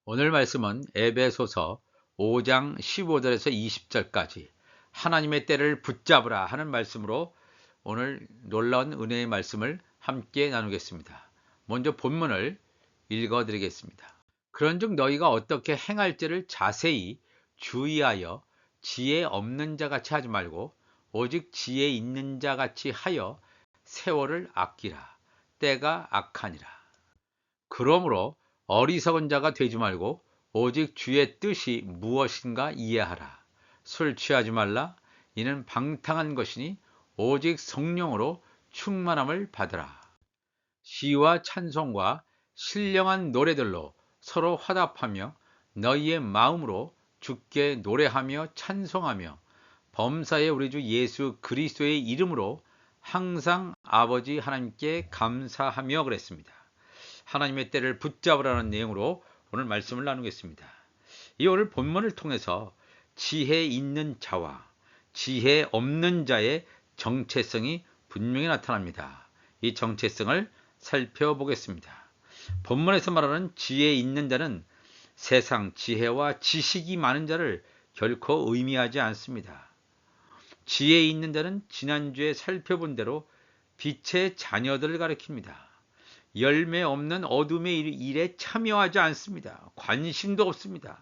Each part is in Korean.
오늘 말씀은 에베소서 5장 15절에서 20절까지 하나님의 때를 붙잡으라 하는 말씀으로 오늘 놀라운 은혜의 말씀을 함께 나누겠습니다. 먼저 본문을 읽어 드리겠습니다. 그런즉 너희가 어떻게 행할지를 자세히 주의하여 지혜 없는 자 같이 하지 말고 오직 지혜 있는 자 같이 하여 세월을 아끼라. 때가 악하니라. 그러므로 어리석은 자가 되지 말고 오직 주의 뜻이 무엇인가 이해하라. 술 취하지 말라. 이는 방탕한 것이니 오직 성령으로 충만함을 받으라. 시와 찬송과 신령한 노래들로 서로 화답하며 너희의 마음으로 주께 노래하며 찬송하며 범사의 우리 주 예수 그리스도의 이름으로 항상 아버지 하나님께 감사하며 그랬습니다. 하나님의 때를 붙잡으라는 내용으로 오늘 말씀을 나누겠습니다. 이 오늘 본문을 통해서 지혜 있는 자와 지혜 없는 자의 정체성이 분명히 나타납니다. 이 정체성을 살펴보겠습니다. 본문에서 말하는 지혜 있는 자는 세상 지혜와 지식이 많은 자를 결코 의미하지 않습니다. 지혜 있는 자는 지난주에 살펴본 대로 빛의 자녀들을 가리킵니다. 열매 없는 어둠의 일에 참여하지 않습니다. 관심도 없습니다.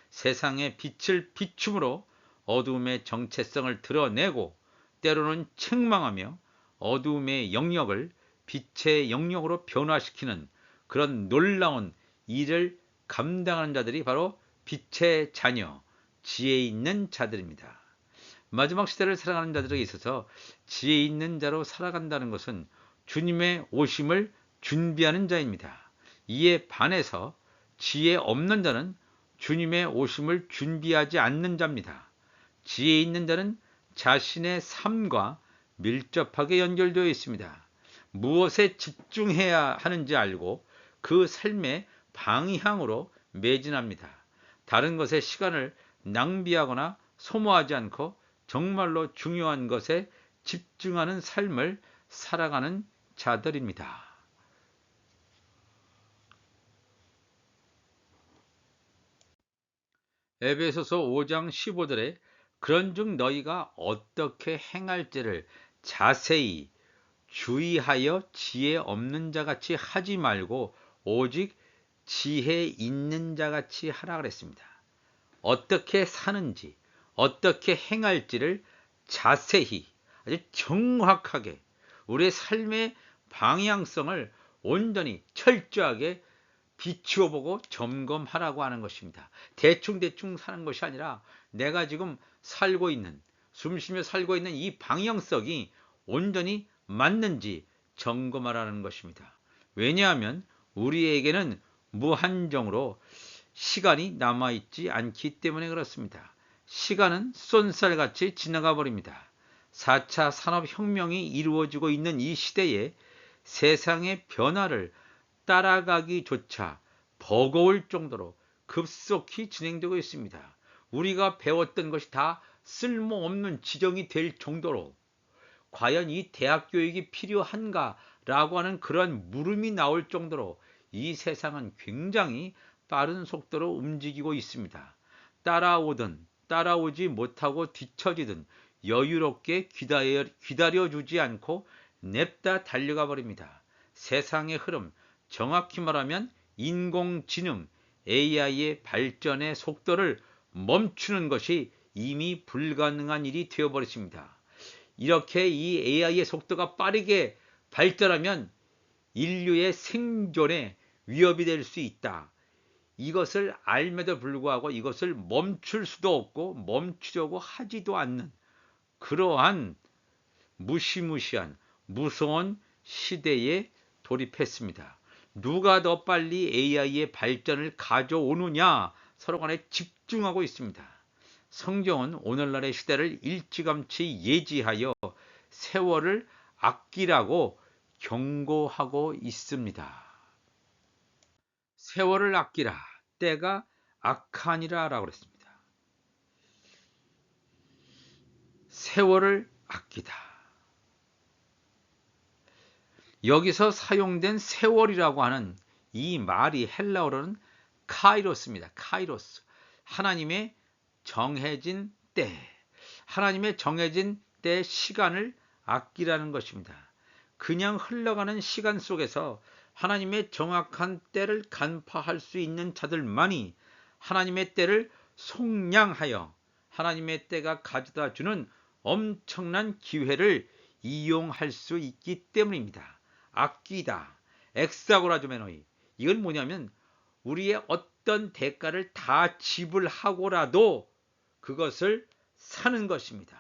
세상의 빛을 비춤으로 어둠의 정체성을 드러내고 때로는 책망하며 어둠의 영역을 빛의 영역으로 변화시키는 그런 놀라운 일을 감당하는 자들이 바로 빛의 자녀, 지혜 있는 자들입니다. 마지막 시대를 살아가는 자들에게 있어서 지혜 있는 자로 살아간다는 것은 주님의 오심을 준비하는 자입니다. 이에 반해서 지혜 없는 자는 주님의 오심을 준비하지 않는 자입니다. 지혜 있는 자는 자신의 삶과 밀접하게 연결되어 있습니다. 무엇에 집중해야 하는지 알고 그 삶의 방향으로 매진합니다. 다른 것에 시간을 낭비하거나 소모하지 않고 정말로 중요한 것에 집중하는 삶을 살아가는 자들입니다. 에베소서 5장 15절에 그런즉 너희가 어떻게 행할지를 자세히 주의하여 지혜 없는 자같이 하지 말고 오직 지혜 있는 자같이 하라 그랬습니다. 어떻게 사는지 어떻게 행할지를 자세히 아주 정확하게 우리의 삶의 방향성을 온전히 철저하게 비추어 보고 점검하라고 하는 것입니다. 대충대충 사는 것이 아니라 내가 지금 살고 있는 숨쉬며 살고 있는 이 방향성이 온전히 맞는지 점검하라는 것입니다. 왜냐하면 우리에게는 무한정으로 시간이 남아있지 않기 때문에 그렇습니다. 시간은 쏜살같이 지나가 버립니다. 4차 산업혁명이 이루어지고 있는 이 시대에 세상의 변화를 따라가기조차 버거울 정도로 급속히 진행되고 있습니다. 우리가 배웠던 것이 다 쓸모없는 지경이 될 정도로 과연 이 대학 교육이 필요한가라고 하는 그런 물음이 나올 정도로 이 세상은 굉장히 빠른 속도로 움직이고 있습니다. 따라오든 따라오지 못하고 뒤처지든 여유롭게 기다려주지 않고 냅다 달려가 버립니다. 세상의 흐름, 정확히 말하면 인공지능 AI의 발전의 속도를 멈추는 것이 이미 불가능한 일이 되어버렸습니다. 이렇게 이 AI의 속도가 빠르게 발전하면 인류의 생존에 위협이 될 수 있다. 이것을 알매도 불구하고 이것을 멈출 수도 없고 멈추려고 하지도 않는 그러한 무시무시한 무서운 시대에 돌입했습니다. 누가 더 빨리 AI의 발전을 가져오느냐 서로 간에 집중하고 있습니다. 성경은 오늘날의 시대를 일찌감치 예지하여 세월을 아끼라고 경고하고 있습니다. 세월을 아끼라. 때가 악하니라 라고 그랬습니다. 세월을 아끼다. 여기서 사용된 세월이라고 하는 이 말이 헬라어로는 카이로스입니다. 카이로스. 하나님의 정해진 때. 하나님의 정해진 때 시간을 아끼라는 것입니다. 그냥 흘러가는 시간 속에서 하나님의 정확한 때를 간파할 수 있는 자들만이 하나님의 때를 속량하여 하나님의 때가 가져다 주는 엄청난 기회를 이용할 수 있기 때문입니다. 아끼다. 엑사고라조메노이. 이건 뭐냐면 우리의 어떤 대가를 다 지불하고라도 그것을 사는 것입니다.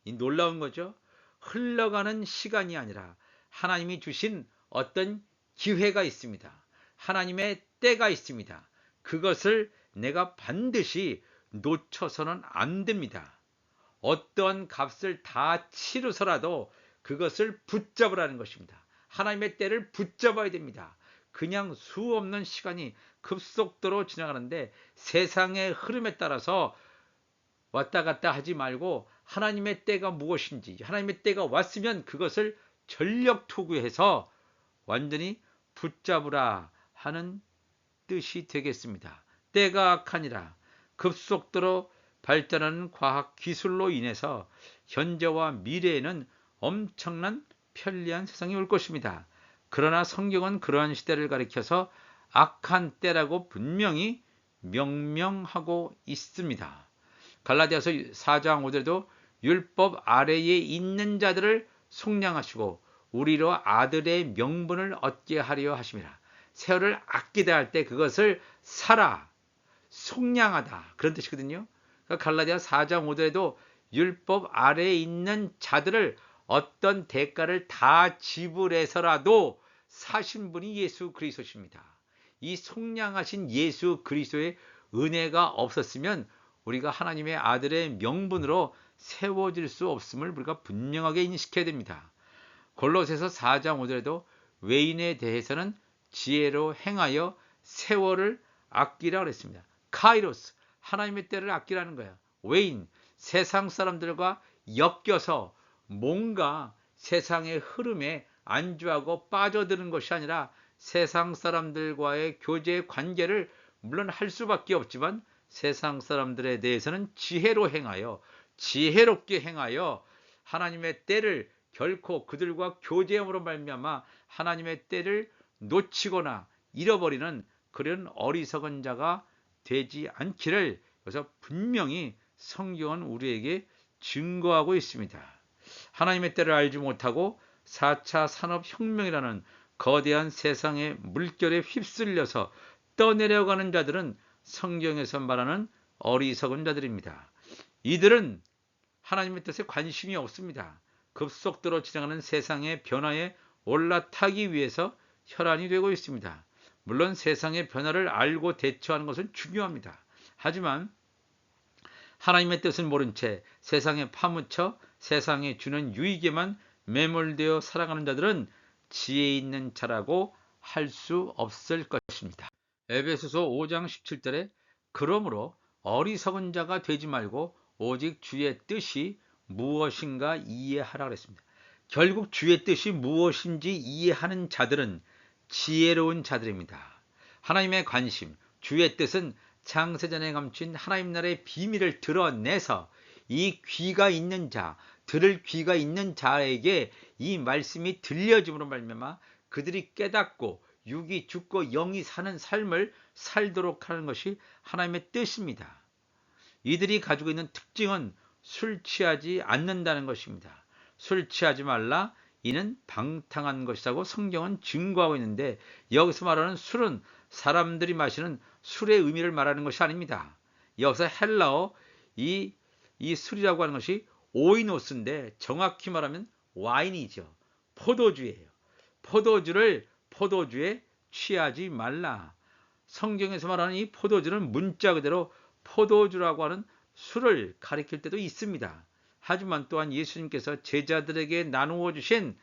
이 놀라운 거죠. 흘러가는 시간이 아니라 하나님이 주신 어떤 기회가 있습니다. 하나님의 때가 있습니다. 그것을 내가 반드시 놓쳐서는 안 됩니다. 어떤 값을 다 치르서라도 그것을 붙잡으라는 것입니다. 하나님의 때를 붙잡아야 됩니다. 그냥 수없는 시간이 급속도로 지나가는데 세상의 흐름에 따라서 왔다 갔다 하지 말고 하나님의 때가 무엇인지, 하나님의 때가 왔으면 그것을 전력 투구해서 완전히 붙잡으라 하는 뜻이 되겠습니다. 때가 악하니라. 급속도로 발전하는 과학 기술로 인해서 현재와 미래에는 엄청난 편리한 세상이 올 것입니다. 그러나 성경은 그러한 시대를 가리켜서 악한 때라고 분명히 명명하고 있습니다. 갈라디아서 4장 5절에도 율법 아래에 있는 자들을 속량하시고 우리로 아들의 명분을 얻게 하려 하심이라. 세월을 아끼다 할 때 그것을 사라, 속량하다 그런 뜻이거든요. 그러니까 갈라디아 4장 5절에도 율법 아래에 있는 자들을 어떤 대가를 다 지불해서라도 사신 분이 예수 그리스도십니다. 이 속량하신 예수 그리스도의 은혜가 없었으면 우리가 하나님의 아들의 명분으로 세워질 수 없음을 우리가 분명하게 인식해야 됩니다. 골로새서 4장 5절에도 외인에 대해서는 지혜로 행하여 세월을 아끼라 그랬습니다. 카이로스, 하나님의 때를 아끼라는 거야. 외인, 세상 사람들과 엮여서 뭔가 세상의 흐름에 안주하고 빠져드는 것이 아니라 세상 사람들과의 교제 관계를 물론 할 수밖에 없지만 세상 사람들에 대해서는 지혜로 행하여 지혜롭게 행하여 하나님의 때를 결코 그들과 교제함으로 말미암아 하나님의 때를 놓치거나 잃어버리는 그런 어리석은 자가 되지 않기를 여기서 분명히 성경은 우리에게 증거하고 있습니다. 하나님의 때를 알지 못하고 4차 산업혁명이라는 거대한 세상의 물결에 휩쓸려서 떠내려가는 자들은 성경에서 말하는 어리석은 자들입니다. 이들은 하나님의 뜻에 관심이 없습니다. 급속도로 진행하는 세상의 변화에 올라타기 위해서 혈안이 되고 있습니다. 물론 세상의 변화를 알고 대처하는 것은 중요합니다. 하지만 하나님의 뜻은 모른 채 세상에 파묻혀 세상에 주는 유익에만 매몰되어 살아가는 자들은 지혜 있는 자라고 할 수 없을 것입니다. 에베소서 5장 17절에 그러므로 어리석은 자가 되지 말고 오직 주의 뜻이 무엇인가 이해하라 그랬습니다. 결국 주의 뜻이 무엇인지 이해하는 자들은 지혜로운 자들입니다. 하나님의 관심, 주의 뜻은 창세전에 감춘 하나님 나라의 비밀을 드러내서 이 귀가 있는 자, 들을 귀가 있는 자에게 이 말씀이 들려짐으로 말미암아 그들이 깨닫고 육이 죽고 영이 사는 삶을 살도록 하는 것이 하나님의 뜻입니다. 이들이 가지고 있는 특징은 술 취하지 않는다는 것입니다. 술 취하지 말라, 이는 방탕한 것이라고 성경은 증거하고 있는데 여기서 말하는 술은 사람들이 마시는 술의 의미를 말하는 것이 아닙니다. 여기서 헬라어 이 술이라고 하는 것이 오이노스인데 정확히 말하면 와인이죠. 포도주예요. 포도주에 취하지 말라. 성경에서 말하는 이 포도주는 문자 그대로 포도주라고 하는 술을 가리킬 때도 있습니다. 하지만 또한 예수님께서 제자들에게 나누어 주신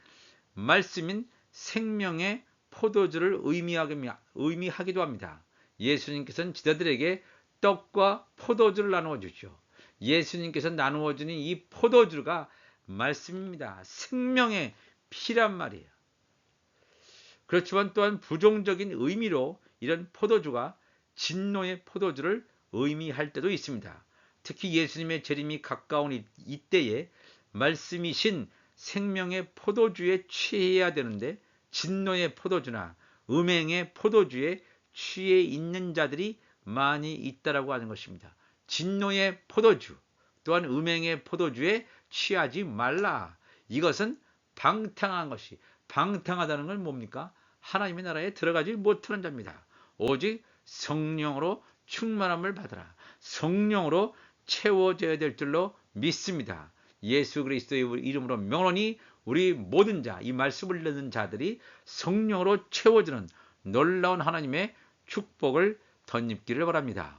말씀인 생명의 포도주를 의미하기도 합니다. 예수님께서는 제자들에게 떡과 포도주를 나누어 주죠. 예수님께서 나누어 주는 이 포도주가 말씀입니다. 생명의 피란 말이에요. 그렇지만 또한 부정적인 의미로 이런 포도주가 진노의 포도주를 의미할 때도 있습니다. 특히 예수님의 재림이 가까운 이때에 말씀이신 생명의 포도주에 취해야 되는데 진노의 포도주나 음행의 포도주에 취해 있는 자들이 많이 있다라고 하는 것입니다. 진노의 포도주 또한 음행의 포도주에 취하지 말라. 이것은 방탕한 것이, 방탕하다는 건 뭡니까? 하나님의 나라에 들어가지 못하는 자입니다. 오직 성령으로 충만함을 받아라. 성령으로 채워져야 될 줄로 믿습니다. 예수 그리스도의 이름으로 명하노니 우리 모든 자, 이 말씀을 듣는 자들이 성령으로 채워지는 놀라운 하나님의 축복을 덧입기를 바랍니다.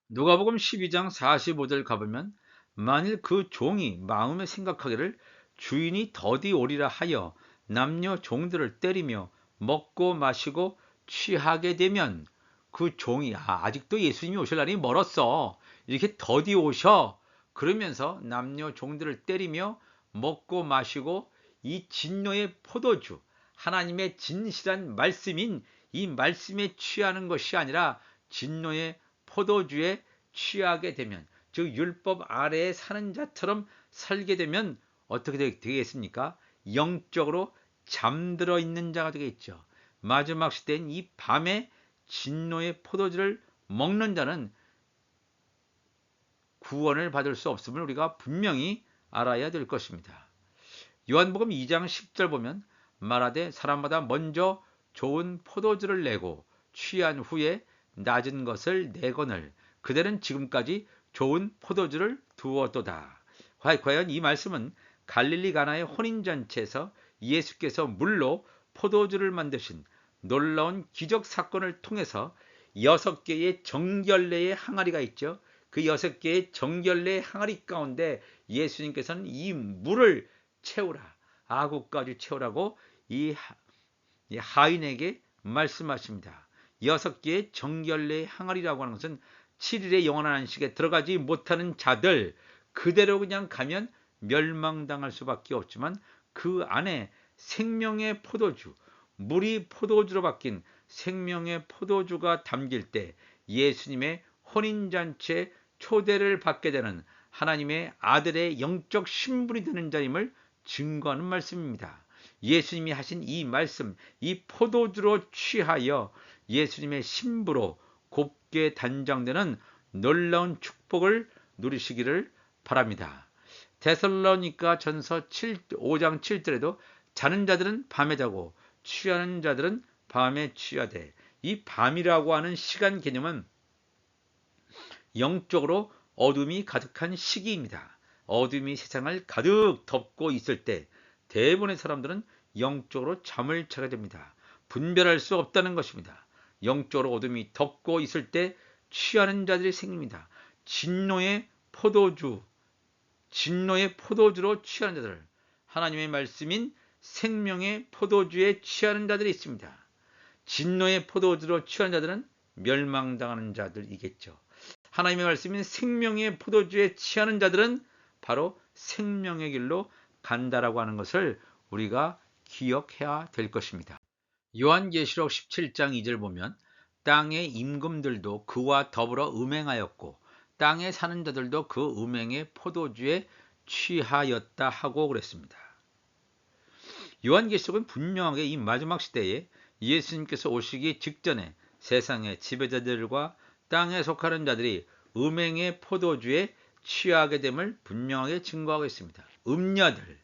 누가복음 12장 45절 가보면 만일 그 종이 마음에 생각하기를 주인이 더디 오리라 하여 남녀 종들을 때리며 먹고 마시고 취하게 되면 그 종이 아직도 예수님이 오실 날이 멀었어. 이렇게 더디 오셔. 그러면서 남녀 종들을 때리며 먹고 마시고 이 진노의 포도주, 하나님의 진실한 말씀인 이 말씀에 취하는 것이 아니라 진노의 포도주에 취하게 되면, 즉 율법 아래에 사는 자처럼 살게 되면 어떻게 되겠습니까? 영적으로 잠들어 있는 자가 되겠죠. 마지막 시대인 이 밤에 진노의 포도주를 먹는 자는 구원을 받을 수 없음을 우리가 분명히 알아야 될 것입니다. 요한복음 2장 10절 보면 말하되 사람마다 먼저 좋은 포도주를 내고 취한 후에 낮은 것을 내거늘 그들은 지금까지 좋은 포도주를 두었도다. 과연 이 말씀은 갈릴리 가나의 혼인잔치에서 예수께서 물로 포도주를 만드신 놀라운 기적 사건을 통해서 6개의 정결례의 항아리가 있죠. 그 6개의 정결례의 항아리 가운데 예수님께서는 이 물을 채우라, 아구까지 채우라고 이 하인에게 말씀하십니다. 6개의 정결례의 항아리라고 하는 것은 7일의 영원한 안식에 들어가지 못하는 자들, 그대로 그냥 가면 멸망당할 수밖에 없지만 그 안에 생명의 포도주, 물이 포도주로 바뀐 생명의 포도주가 담길 때 예수님의 혼인잔치에 초대를 받게 되는 하나님의 아들의 영적 신분이 되는 자임을 증거하는 말씀입니다. 예수님이 하신 이 말씀, 이 포도주로 취하여 예수님의 신부로 곱게 단장되는 놀라운 축복을 누리시기를 바랍니다. 데살로니가 전서 5장 7절에도 자는 자들은 밤에 자고 취하는 자들은 밤에 취하되, 이 밤이라고 하는 시간 개념은 영적으로 어둠이 가득한 시기입니다. 어둠이 세상을 가득 덮고 있을 때 대부분의 사람들은 영적으로 잠을 자게 됩니다. 분별할 수 없다는 것입니다. 영적으로 어둠이 덮고 있을 때 취하는 자들이 생깁니다. 진노의 포도주로 취하는 자들, 하나님의 말씀인 생명의 포도주에 취하는 자들이 있습니다. 진노의 포도주로 취하는 자들은 멸망당하는 자들이겠죠. 하나님의 말씀인 생명의 포도주에 취하는 자들은 바로 생명의 길로 간다라고 하는 것을 우리가 기억해야 될 것입니다. 요한계시록 17장 2절 보면 땅의 임금들도 그와 더불어 음행하였고 땅에 사는 자들도 그 음행의 포도주에 취하였다 하고 그랬습니다. 요한계시록은 분명하게 이 마지막 시대에 예수님께서 오시기 직전에 세상의 지배자들과 땅에 속하는 자들이 음행의 포도주에 취하게 됨을 분명하게 증거하고 있습니다. 음녀들,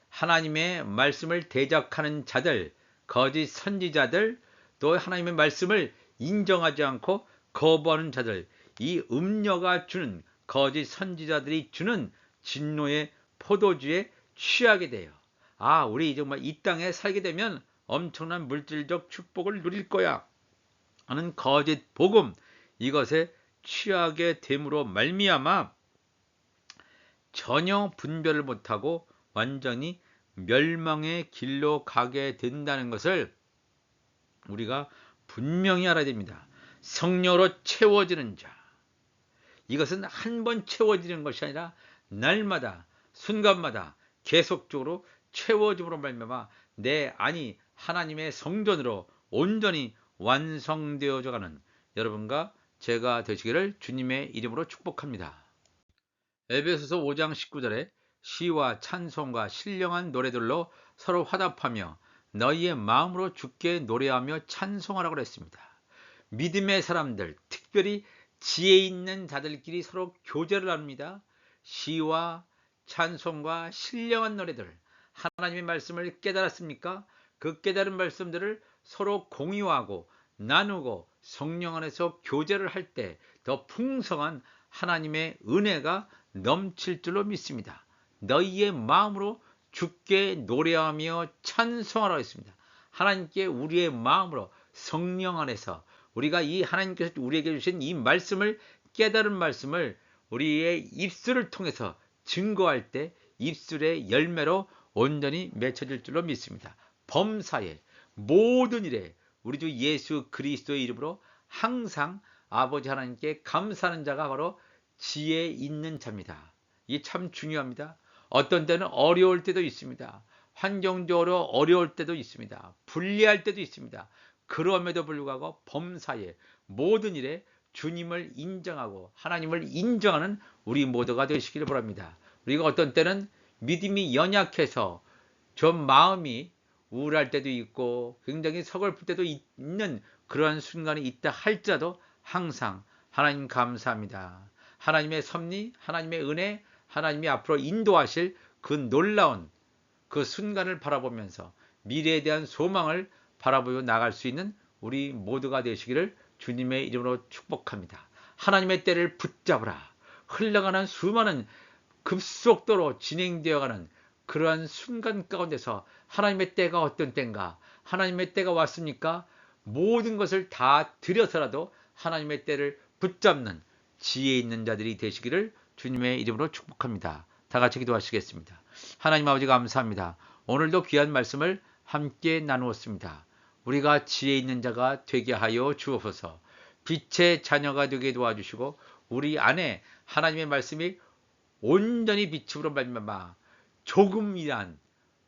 하나님의 말씀을 대적하는 자들, 거짓 선지자들, 또 하나님의 말씀을 인정하지 않고 거부하는 자들, 이 음녀가 주는, 거짓 선지자들이 주는 진노의 포도주에 취하게 돼요. 우리 정말 이 땅에 살게 되면 엄청난 물질적 축복을 누릴 거야 하는 거짓 복음, 이것에 취하게 됨으로 말미암아 전혀 분별을 못하고 완전히 멸망의 길로 가게 된다는 것을 우리가 분명히 알아야 됩니다. 성령으로 채워지는 자, 이것은 한 번 채워지는 것이 아니라 날마다 순간마다 계속적으로 채워짐으로 말미암아 내 안이 하나님의 성전으로 온전히 완성되어져 가는 여러분과 제가 되시기를 주님의 이름으로 축복합니다. 에베소서 5장 19절에 시와 찬송과 신령한 노래들로 서로 화답하며 너희의 마음으로 주께 노래하며 찬송하라고 그랬습니다. 믿음의 사람들, 특별히 지혜 있는 자들끼리 서로 교제를 합니다. 시와 찬송과 신령한 노래들, 하나님의 말씀을 깨달았습니까? 그 깨달은 말씀들을 서로 공유하고 나누고 성령 안에서 교제를 할 때 더 풍성한 하나님의 은혜가 넘칠 줄로 믿습니다. 너희의 마음으로 주께 노래하며 찬송하라 했습니다. 하나님께 우리의 마음으로 성령 안에서 우리가 이 하나님께서 우리에게 주신 이 말씀을 깨달은 말씀을 우리의 입술을 통해서 증거할 때 입술의 열매로 온전히 맺혀질 줄로 믿습니다. 범사에 모든 일에 우리 주 예수 그리스도의 이름으로 항상 아버지 하나님께 감사하는 자가 바로 지혜 있는 자입니다. 이게 참 중요합니다. 어떤 때는 어려울 때도 있습니다. 환경적으로 어려울 때도 있습니다. 불리할 때도 있습니다. 그럼에도 불구하고 범사에 모든 일에 주님을 인정하고 하나님을 인정하는 우리 모두가 되시기를 바랍니다. 우리가 어떤 때는 믿음이 연약해서 좀 마음이 우울할 때도 있고 굉장히 서글플 때도 있는 그러한 순간이 있다 할지라도 항상 하나님 감사합니다. 하나님의 섭리, 하나님의 은혜, 하나님이 앞으로 인도하실 그 놀라운 그 순간을 바라보면서 미래에 대한 소망을 바라보며 나갈 수 있는 우리 모두가 되시기를 주님의 이름으로 축복합니다. 하나님의 때를 붙잡으라. 흘러가는 수많은 급속도로 진행되어가는 그러한 순간 가운데서 하나님의 때가 어떤 때인가? 하나님의 때가 왔습니까? 모든 것을 다 들여서라도 하나님의 때를 붙잡는 지혜 있는 자들이 되시기를 주님의 이름으로 축복합니다. 다 같이 기도하시겠습니다. 하나님 아버지 감사합니다. 오늘도 귀한 말씀을 함께 나누었습니다. 우리가 지혜 있는 자가 되게 하여 주옵소서. 빛의 자녀가 되게 도와주시고 우리 안에 하나님의 말씀이 온전히 빛으로 말미암아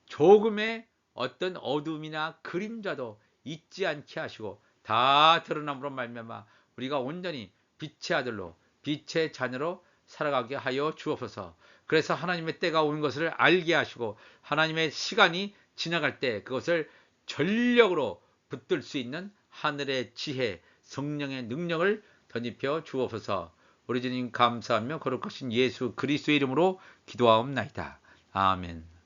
조금의 어떤 어둠이나 그림자도 있지 않게 하시고 다 드러남으로 말미암아 우리가 온전히 빛의 아들로 빛의 자녀로 살아가게 하여 주옵소서. 그래서 하나님의 때가 온 것을 알게 하시고 하나님의 시간이 지나갈 때 그것을 전력으로 붙들 수 있는 하늘의 지혜, 성령의 능력을 덧입혀 주옵소서. 우리 주님 감사하며 거룩하신 예수 그리스도의 이름으로 기도하옵나이다. 아멘.